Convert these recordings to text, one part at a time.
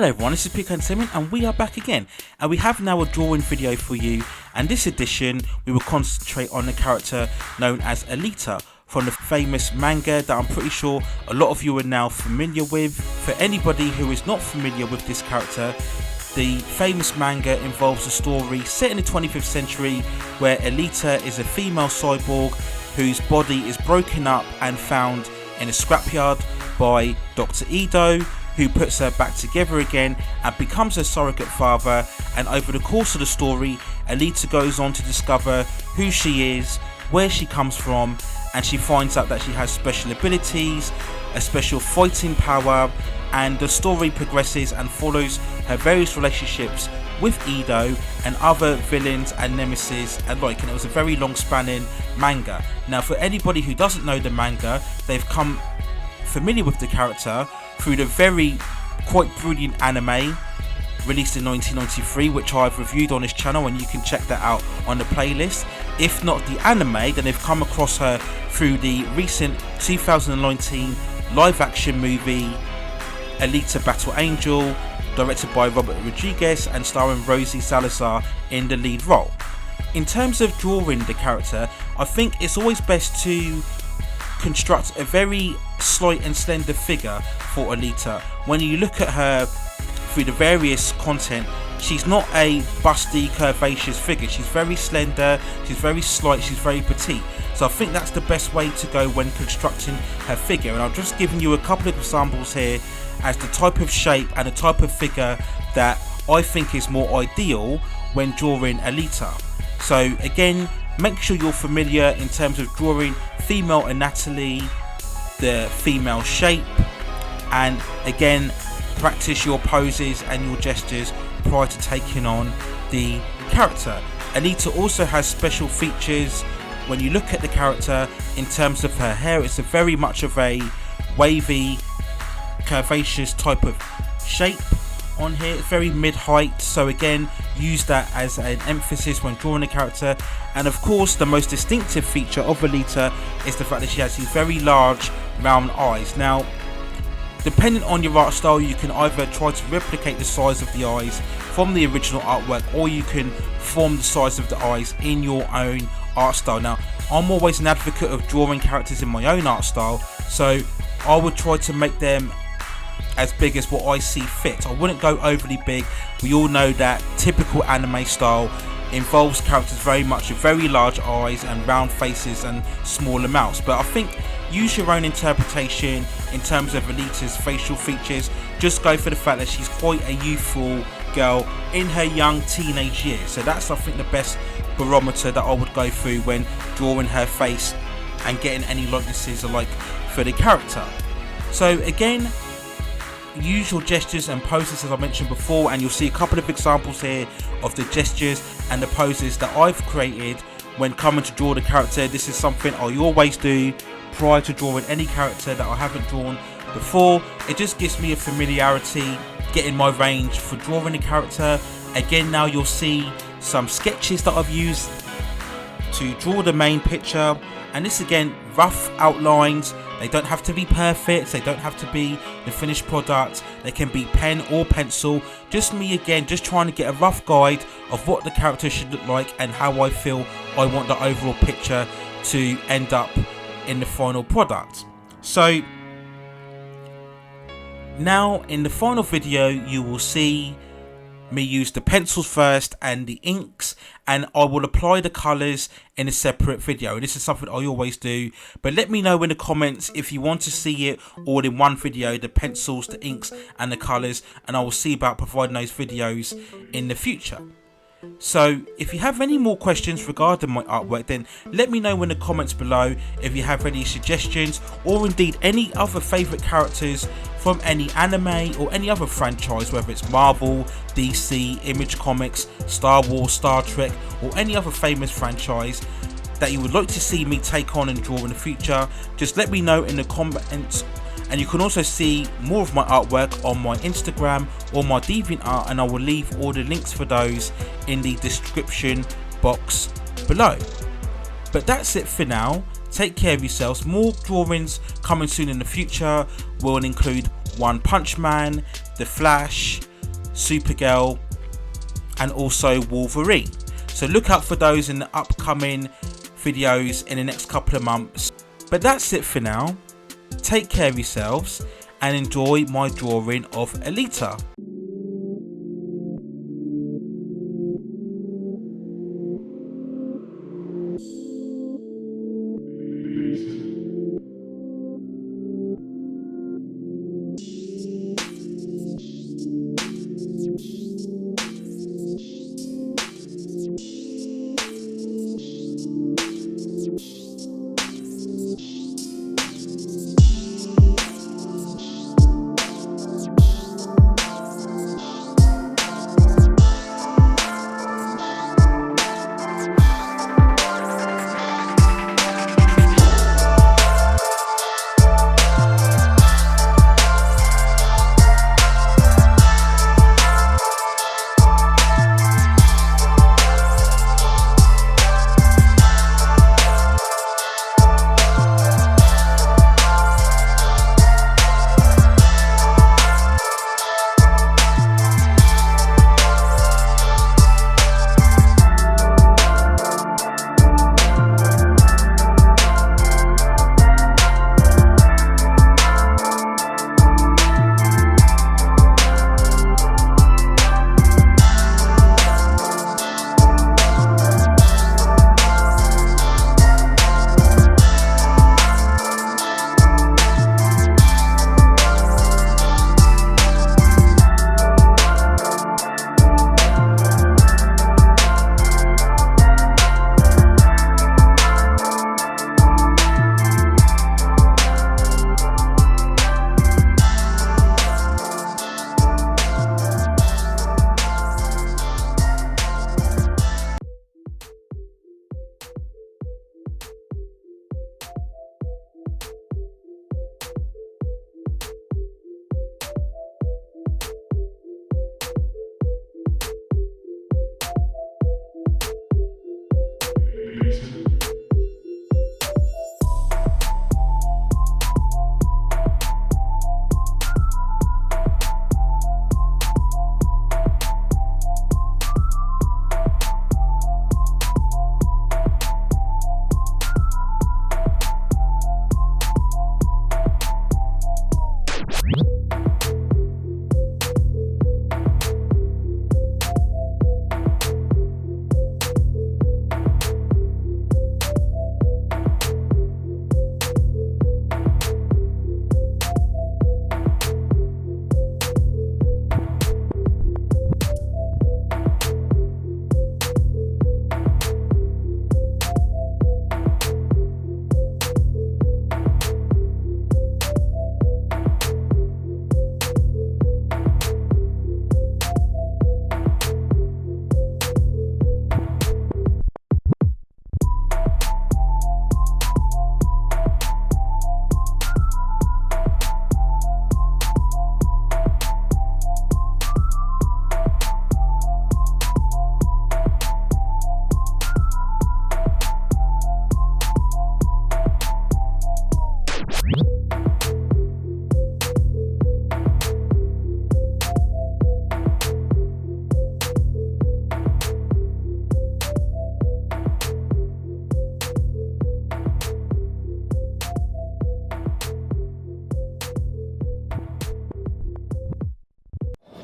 Hello everyone, this is Pick Entertainment and we are back again, and we have now a drawing video for you, and this edition we will concentrate on the character known as Alita from the famous manga that I'm pretty sure a lot of you are now familiar with. For anybody who is not familiar with this character, the famous manga involves a story set in the 25th century where Alita is a female cyborg whose body is broken up and found in a scrapyard by Dr. Ido, who puts her back together again and becomes her surrogate father. And over the course of the story, Alita goes on to discover who she is, where she comes from, and she finds out that she has special abilities, a special fighting power, and the story progresses and follows her various relationships with Ido and other villains and nemesis alike. And it was a very long spanning manga. Now for anybody who doesn't know the manga, they've come familiar with the character through the very quite brilliant anime released in 1993, which I've reviewed on this channel, and you can check that out on the playlist. If not the anime, then they've come across her through the recent 2019 live action movie Alita Battle Angel, directed by Robert Rodriguez and starring Rosie Salazar in the lead role. In terms of drawing the character, I think it's always best to construct a very slight and slender figure for Alita. When you look at her through the various content, she's not a busty, curvaceous figure. She's very slender, she's very slight, she's very petite. So I think that's the best way to go when constructing her figure. And I've just given you a couple of examples here as the type of shape and the type of figure that I think is more ideal when drawing Alita. So again, make sure you're familiar in terms of drawing female anatomy, the female shape, and again practice your poses and your gestures prior to taking on the character. Alita also has special features when you look at the character in terms of her hair. It's a very much of a wavy, curvaceous type of shape on here. It's very mid-height, so again use that as an emphasis when drawing a character. And of course the most distinctive feature of Alita is the fact that she has these very large round eyes. Now depending on your art style, you can either try to replicate the size of the eyes from the original artwork, or you can form the size of the eyes in your own art style. Now I'm always an advocate of drawing characters in my own art style, so I would try to make them as big as what I see fit. I wouldn't go overly big. We all know that typical anime style involves characters very much with very large eyes and round faces and smaller mouths, but I think use your own interpretation in terms of Alita's facial features. Just go for the fact that she's quite a youthful girl in her young teenage years. So that's, I think, the best barometer that I would go through when drawing her face and getting any likenesses alike for the character. So again, use your gestures and poses as I mentioned before, and you'll see a couple of examples here of the gestures and the poses that I've created when coming to draw the character. This is something I always do prior to drawing any character that I haven't drawn before. It just gives me a familiarity, getting my range for drawing a character. Again, now you'll see some sketches that I've used to draw the main picture, and this again, rough outlines. They don't have to be perfect, they don't have to be the finished product, they can be pen or pencil. Just me again, just trying to get a rough guide of what the character should look like and how I feel I want the overall picture to end up in the final product. So now in the final video you will see me use the pencils first and the inks, and I will apply the colours in a separate video. This is something I always do, but let me know in the comments if you want to see it all in one video, the pencils, the inks and the colours, and I will see about providing those videos in the future. So if you have any more questions regarding my artwork, then let me know in the comments below. If you have any suggestions or indeed any other favourite characters from any anime or any other franchise, whether it's Marvel, DC, Image Comics, Star Wars, Star Trek or any other famous franchise that you would like to see me take on and draw in the future, just let me know in the comments. And you can also see more of my artwork on my Instagram or my DeviantArt, and I will leave all the links for those in the description box below. But that's it for now. Take care of yourselves. More drawings coming soon in the future will include One Punch Man, The Flash, Supergirl, and also Wolverine. So look out for those in the upcoming videos in the next couple of months. But that's it for now. Take care of yourselves and enjoy my drawing of Alita.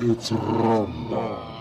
It's Roma.